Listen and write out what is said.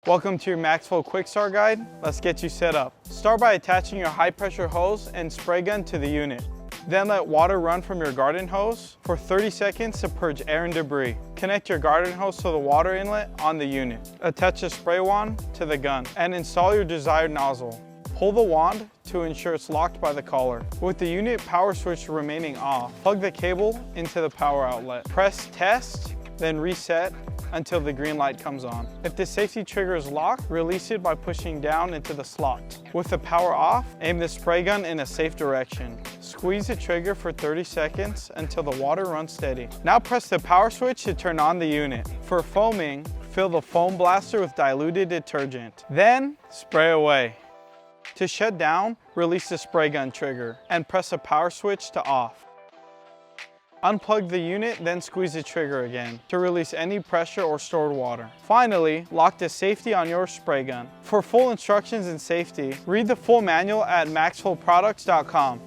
Welcome to your MaxFlow QuickStart guide. Let's get you set up. Start by attaching your high pressure hose and spray gun to the unit. Then let water run from your garden hose for 30 seconds to purge air and debris. Connect your garden hose to the water inlet on the unit. Attach the spray wand to the gun and install your desired nozzle. Pull the wand to ensure it's locked by the collar. With the unit power switch remaining off, plug the cable into the power outlet. Press test, then reset until the green light comes on. If the safety trigger is locked, release it by pushing down into the slot. With the power off, aim the spray gun in a safe direction. Squeeze the trigger for 30 seconds until the water runs steady. Now press the power switch to turn on the unit. For foaming, fill the foam blaster with diluted detergent. Then spray away. To shut down, release the spray gun trigger and press the power switch to off. Unplug the unit, then squeeze the trigger again to release any pressure or stored water. Finally, lock the safety on your spray gun. For full instructions and safety, read the full manual at MaxFlowProducts.com.